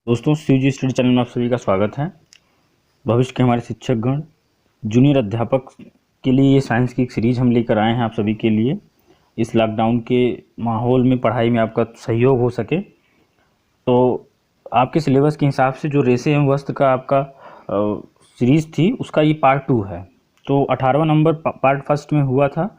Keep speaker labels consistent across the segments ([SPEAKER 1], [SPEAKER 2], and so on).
[SPEAKER 1] दोस्तों CG study channel में आप सभी का स्वागत है। भविष्य के हमारे शिक्षकगण, जूनियर अध्यापक के लिए ये साइंस की एक सीरीज़ हम लेकर आए हैं आप सभी के लिए। इस लॉकडाउन के माहौल में पढ़ाई में आपका सहयोग हो सके, तो आपके सिलेबस के हिसाब से जो रेशे एवं वस्त्र का आपका सीरीज़ थी उसका ये पार्ट 2 है। तो 18वां नंबर पार्ट फर्स्ट में हुआ था।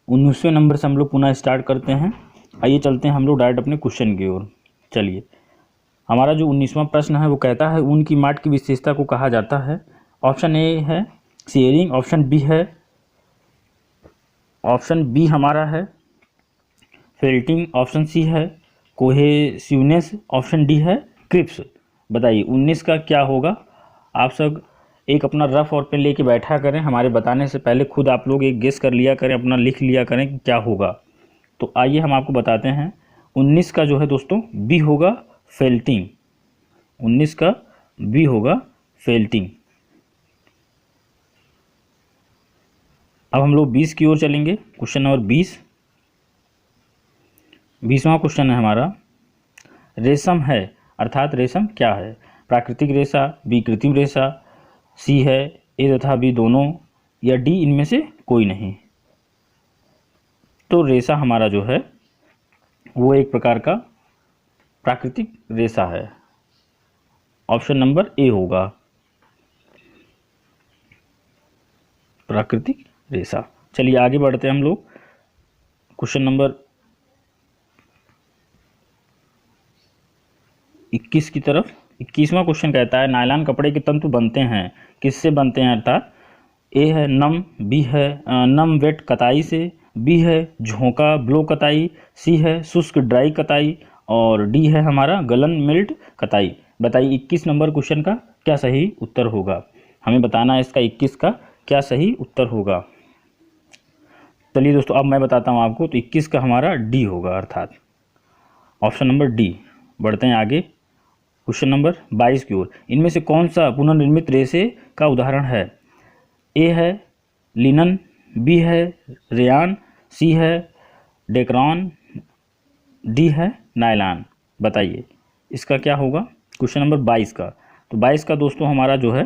[SPEAKER 1] 19वें नंबर से हम लोग पुनः स्टार्ट करते हैं। आइए चलते हैं हम लोग डायरेक्ट अपने क्वेश्चन की ओर। चलिए, हमारा जो 19वां प्रश्न है वो कहता है ऊन की माट की विशेषता को कहा जाता है। ऑप्शन ए है शेयरिंग, ऑप्शन बी हमारा है फेल्टिंग, ऑप्शन सी है कोहेसिवनेस, ऑप्शन डी है क्रिप्स। बताइए 19 का क्या होगा। आप सब एक अपना रफ और पेन लेके बैठा करें, हमारे बताने से पहले खुद आप लोग एक गेस कर लिया करें, अपना लिख लिया करें कि क्या होगा। तो आइए हम आपको बताते हैं। 19 का जो है दोस्तों बी होगा फेल्टिंग। 19 का बी होगा फेल्टिंग। अब हम लोग 20 की ओर चलेंगे। क्वेश्चन नंबर 20वां क्वेश्चन है हमारा, रेशम है अर्थात रेशम क्या है। प्राकृतिक रेशा, बी कृत्रिम रेशा, सी है ए तथा बी दोनों, या डी इनमें से कोई नहीं। तो रेशा हमारा जो है वो एक प्रकार का प्राकृतिक रेशा है। ऑप्शन नंबर ए होगा प्राकृतिक रेशा। चलिए आगे बढ़ते हैं हम लोग क्वेश्चन नंबर 21 की तरफ। 21वां क्वेश्चन कहता है नायलॉन कपड़े के तंतु बनते हैं, किससे बनते हैं। अर्थात ए है नम, बी है नम वेट कताई से, बी है झोंका ब्लो कताई, सी है शुष्क ड्राई कताई, और डी है हमारा गलन मिल्ट कताई। बताइए 21 नंबर क्वेश्चन का क्या सही उत्तर होगा। हमें बताना है इसका 21 का क्या सही उत्तर होगा। चलिए दोस्तों अब मैं बताता हूँ आपको। तो 21 का हमारा डी होगा, अर्थात ऑप्शन नंबर डी। बढ़ते हैं आगे क्वेश्चन नंबर 22 की ओर। इनमें से कौन सा पुनर्निर्मित रेशे का उदाहरण है। ए है लिनन, बी है रेयान, सी है डेक्रॉन, डी है नायलॉन। बताइए इसका क्या होगा क्वेश्चन नंबर 22 का। तो 22 का दोस्तों हमारा जो है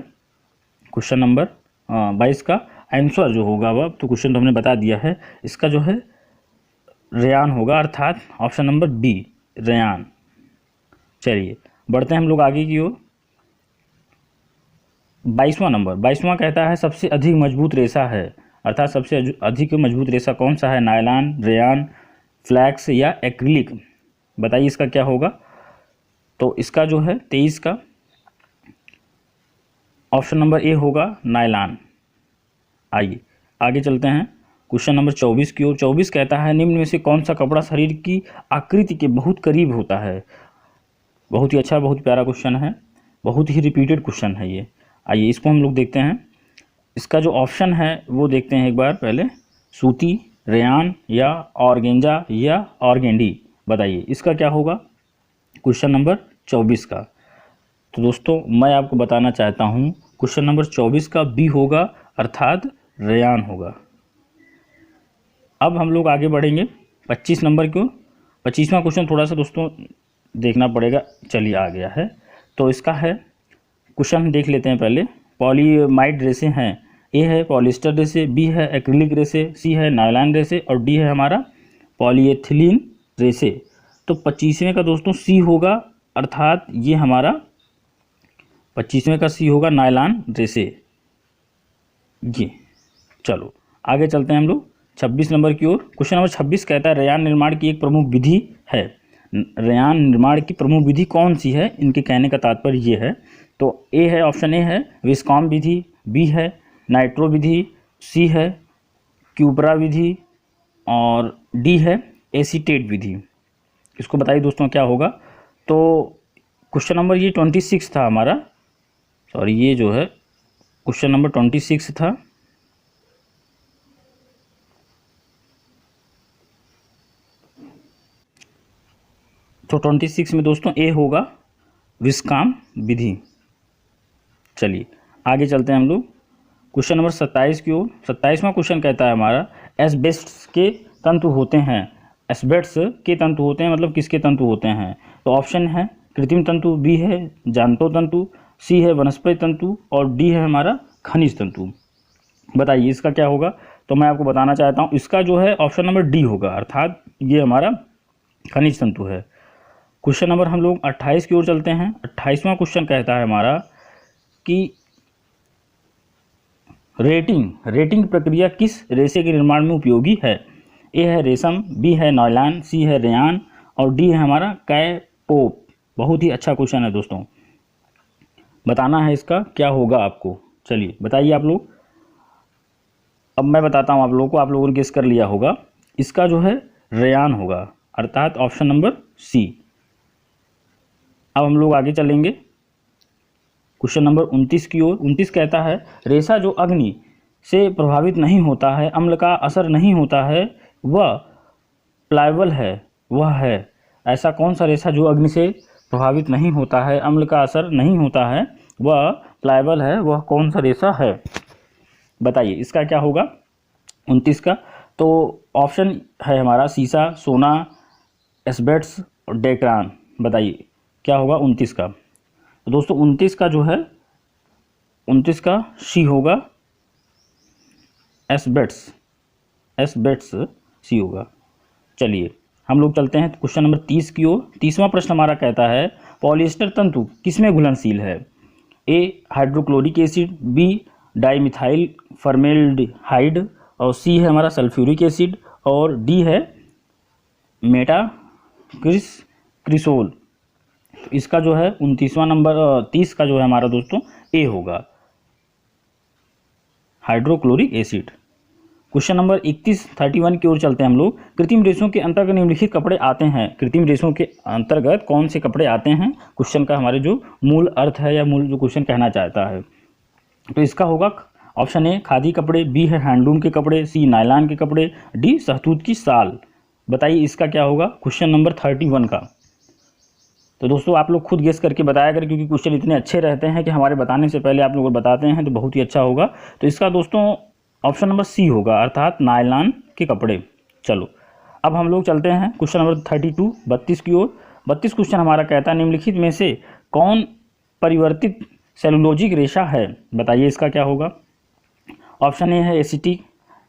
[SPEAKER 1] क्वेश्चन नंबर 22 का आंसर जो होगा वह, तो क्वेश्चन तो हमने बता दिया है, इसका जो है रेयान होगा, अर्थात ऑप्शन नंबर बी रेयान। चलिए बढ़ते हैं हम लोग आगे की ओर। 22वां कहता है सबसे अधिक मजबूत रेशा है, अर्थात सबसे अधिक मजबूत रेशा कौन सा है। नायलॉन, रेयान, फ्लैक्स या एक्रिलिक। बताइए इसका क्या होगा। तो इसका जो है 23 का ऑप्शन नंबर ए होगा नायलॉन। आइए आगे चलते हैं क्वेश्चन नंबर 24 की ओर। 24 कहता है निम्न में से कौन सा कपड़ा शरीर की आकृति के बहुत करीब होता है। बहुत ही अच्छा, बहुत प्यारा क्वेश्चन है, बहुत ही रिपीटेड क्वेश्चन है ये। आइए इसको हम लोग देखते हैं। इसका जो ऑप्शन है वो देखते हैं एक बार पहले। सूती, रेयान या ऑर्गेंजा या ऑर्गेंडी। बताइए इसका क्या होगा क्वेश्चन नंबर 24 का। तो दोस्तों मैं आपको बताना चाहता हूँ क्वेश्चन नंबर 24 का बी होगा, अर्थात रेयान होगा। अब हम लोग आगे बढ़ेंगे 25 नंबर की ओर। 25वां क्वेश्चन थोड़ा सा दोस्तों देखना पड़ेगा। चलिए आ गया है। तो इसका है क्वेश्चन देख लेते हैं पहले। पॉलीमाइड रेशे हैं। ए है पॉलिस्टर रेशे, बी है एक्रिलिक रेशे, सी है नायलॉन रेशे, और डी है हमारा पॉलीएथिलीन रेशे। तो 25वें का दोस्तों सी होगा, अर्थात ये हमारा 25वें का सी होगा नायलॉन रेशे ये। चलो आगे चलते हैं हम लोग 26 नंबर की ओर। क्वेश्चन नंबर 26 कहता है रेयान निर्माण की एक प्रमुख विधि है। रेयान निर्माण की प्रमुख विधि कौन सी है, इनके कहने का तात्पर्य ये है। तो ए है ऑप्शन ए है विस्कॉम विधि, बी है नाइट्रो विधि, सी है क्यूबरा विधि, और डी है एसीटेट विधि। इसको बताइए दोस्तों क्या होगा। तो क्वेश्चन नंबर ये 26 था हमारा, सॉरी ये जो है क्वेश्चन नंबर 26 था। तो 26 में दोस्तों ए होगा विस्कॉम विधि। चलिए आगे चलते हैं हम लोग क्वेश्चन नंबर 27 की ओर। 27वां क्वेश्चन कहता है हमारा एस्बेस्टस के तंतु होते हैं। एस्बेस्टस के तंतु होते हैं मतलब किसके तंतु होते हैं। तो ऑप्शन है कृत्रिम तंतु, बी है जांतो तंतु, सी है वनस्पति तंतु और डी है हमारा खनिज तंतु। बताइए इसका क्या होगा। तो मैं आपको बताना चाहता हूँ इसका जो है ऑप्शन नंबर डी होगा, अर्थात ये हमारा खनिज तंतु है। क्वेश्चन नंबर हम लोग 28 की ओर चलते हैं। 28वां क्वेश्चन कहता है हमारा कि रेटिंग प्रक्रिया किस रेशे के निर्माण में उपयोगी है। ए है रेशम, बी है नायलॉन, सी है रेयान और डी है हमारा कैपोप। बहुत ही अच्छा क्वेश्चन है दोस्तों, बताना है इसका क्या होगा आपको। चलिए बताइए आप लोग। अब मैं बताता हूँ आप लोगों को, आप लोगों ने गेस कर लिया होगा। इसका जो है रेयान होगा, अर्थात ऑप्शन नंबर सी। अब हम लोग आगे चलेंगे क्वेश्चन नंबर 29 की ओर। 29 कहता है रेशा जो अग्नि से प्रभावित नहीं होता है, अम्ल का असर नहीं होता है, वह प्लायबल है, वह है। ऐसा कौन सा रेशा जो अग्नि से प्रभावित नहीं होता है, अम्ल का असर नहीं होता है, वह प्लायबल है, वह कौन सा रेशा है। बताइए इसका क्या होगा 29 का। तो ऑप्शन है हमारा सीसा, सोना, एस्बेस्टस और डेक्रान। बताइए क्या होगा 29 का। तो दोस्तों 29 का जो है 29 का सी होगा, एस्बेस्टस सी होगा। चलिए हम लोग चलते हैं क्वेश्चन नंबर 30 की ओर। 30वां प्रश्न हमारा कहता है पॉलिएस्टर तंतु किसमें घुलनशील है। A hydrochloric acid, B dimethyl formaldehyde और सी है हमारा सल्फ्यूरिक एसिड और डी है क्रिसोल। इसका जो है 29वां नंबर 30 का जो है हमारा दोस्तों ए होगा, हाइड्रोक्लोरिक एसिड। क्वेश्चन नंबर 31 की ओर चलते हैं हम लोग। कृत्रिम रेशों के अंतर्गत निम्नलिखित कपड़े आते हैं। कृत्रिम रेशों के अंतर्गत कौन से कपड़े आते हैं, क्वेश्चन का हमारे जो मूल अर्थ है या मूल जो क्वेश्चन कहना चाहता है। तो इसका होगा ऑप्शन ए खादी कपड़े, बी है हैंडलूम के कपड़े, सी नायलॉन के कपड़े, डी शहतूत की शाल। बताइए इसका क्या होगा क्वेश्चन नंबर 31 का। तो दोस्तों आप लोग खुद गेस करके बताया करें, क्योंकि क्वेश्चन इतने अच्छे रहते हैं कि हमारे बताने से पहले आप लोग बताते हैं तो बहुत ही अच्छा होगा। तो इसका दोस्तों ऑप्शन नंबर सी होगा, अर्थात नायलॉन के कपड़े। चलो अब हम लोग चलते हैं क्वेश्चन नंबर 32 की ओर। 32 क्वेश्चन हमारा कहता है निम्नलिखित में से कौन परिवर्तित सेलुलोजिक रेशा है। बताइए इसका क्या होगा। ऑप्शन ए है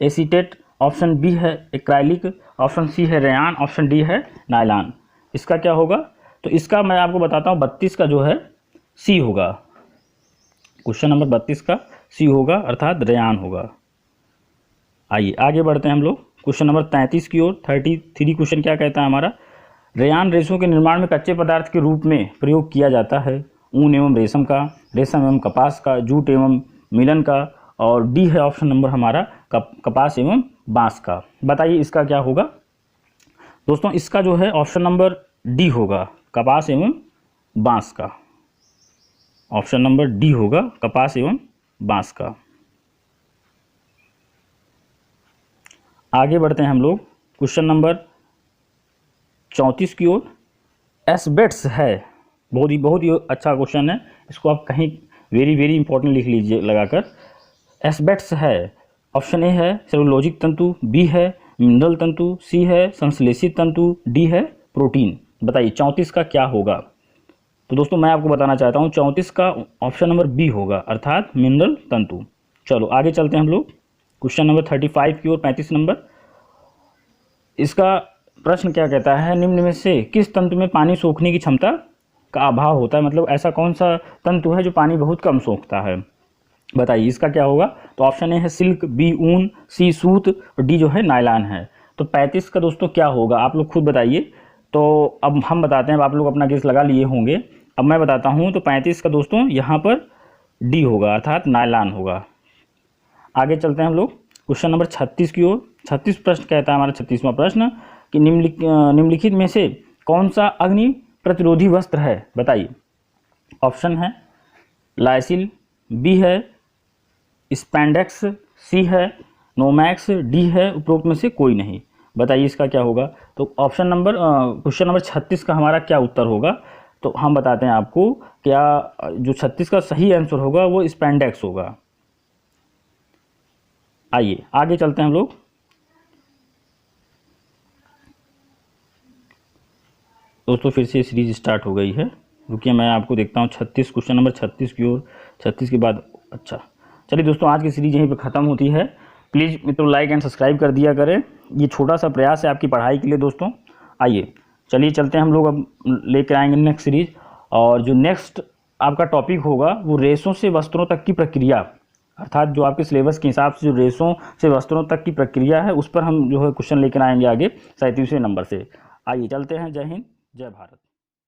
[SPEAKER 1] एसीटेट, ऑप्शन बी है एक्राइलिक, ऑप्शन सी है रेयान, ऑप्शन डी है नायलॉन। इसका क्या होगा। तो इसका मैं आपको बताता हूँ 32 का जो है सी होगा, क्वेश्चन नंबर 32 का सी होगा, अर्थात रेयान होगा। आइए आगे बढ़ते हैं हम लोग क्वेश्चन नंबर 33 की ओर। 33 क्वेश्चन क्या कहता है हमारा, रेयान रेशों के निर्माण में कच्चे पदार्थ के रूप में प्रयोग किया जाता है। ऊन एवं रेशम का, रेशम एवं कपास का, जूट एवं मिलन का और डी है ऑप्शन नंबर हमारा कपास एवं बांस का। बताइए इसका क्या होगा दोस्तों। इसका जो है ऑप्शन नंबर डी होगा, कपास एवं बांस का। ऑप्शन नंबर डी होगा कपास एवं बांस का। आगे बढ़ते हैं हम लोग क्वेश्चन नंबर 34 की ओर। एस्बेस्टस है, बहुत ही अच्छा क्वेश्चन है, इसको आप कहीं वेरी इंपॉर्टेंट लिख लीजिए लगाकर। एस्बेस्टस है, ऑप्शन ए है सेलुलोजिक तंतु, बी है मिनरल तंतु, सी है संश्लेषित तंतु, डी है प्रोटीन। बताइए 34 का क्या होगा। तो दोस्तों मैं आपको बताना चाहता हूँ 34 का ऑप्शन नंबर बी होगा, अर्थात मिनरल तंतु। चलो आगे चलते हैं हम लोग क्वेश्चन नंबर 35 की ओर। 35 नंबर इसका प्रश्न क्या कहता है, निम्न में से किस तंतु में पानी सोखने की क्षमता का अभाव होता है। मतलब ऐसा कौन सा तंतु है जो पानी बहुत कम सोखता है। बताइए इसका क्या होगा। तो ऑप्शन ए है सिल्क, बी ऊन, सी सूत और डी जो है नायलॉन है। तो 35 का दोस्तों क्या होगा आप लोग खुद बताइए। तो अब हम बताते हैं, अब आप लोग अपना गेस लगा लिए होंगे, अब मैं बताता हूँ। तो 35 का दोस्तों यहाँ पर डी होगा, अर्थात नायलॉन होगा। आगे चलते हैं हम लोग क्वेश्चन नंबर 36 की ओर। 36 प्रश्न कहता है हमारा 36वां प्रश्न कि निम्नलिखित में से कौन सा अग्नि प्रतिरोधी वस्त्र है। बताइए ऑप्शन है लाइसिल, बी है स्पैंडेक्स, सी है नोमैक्स, डी है उपरोक्त में से कोई नहीं। बताइए इसका क्या होगा। तो ऑप्शन नंबर क्वेश्चन नंबर 36 का हमारा क्या उत्तर होगा। तो हम बताते हैं आपको, क्या जो 36 का सही आंसर होगा वो स्पैंडेक्स होगा। आइए आगे चलते हैं हम लोग। दोस्तों फिर से सीरीज स्टार्ट हो गई है। रुकिए मैं आपको देखता हूँ 36, क्वेश्चन नंबर 36 की ओर। 36 के बाद अच्छा, चलिए दोस्तों आज की सीरीज यहीं पर ख़त्म होती है। प्लीज़ मित्रों लाइक एंड सब्सक्राइब कर दिया करें, ये छोटा सा प्रयास है आपकी पढ़ाई के लिए दोस्तों। आइए चलिए चलते हैं हम लोग, अब लेकर आएंगे नेक्स्ट सीरीज। और जो नेक्स्ट आपका टॉपिक होगा वो रेशों से वस्त्रों तक की प्रक्रिया, अर्थात जो आपके सिलेबस के हिसाब से जो रेशों से वस्त्रों तक की प्रक्रिया है उस पर हम जो है क्वेश्चन लेकर आएंगे आगे 37वें नंबर से। आइए चलते हैं। जय हिंद, जय भारत।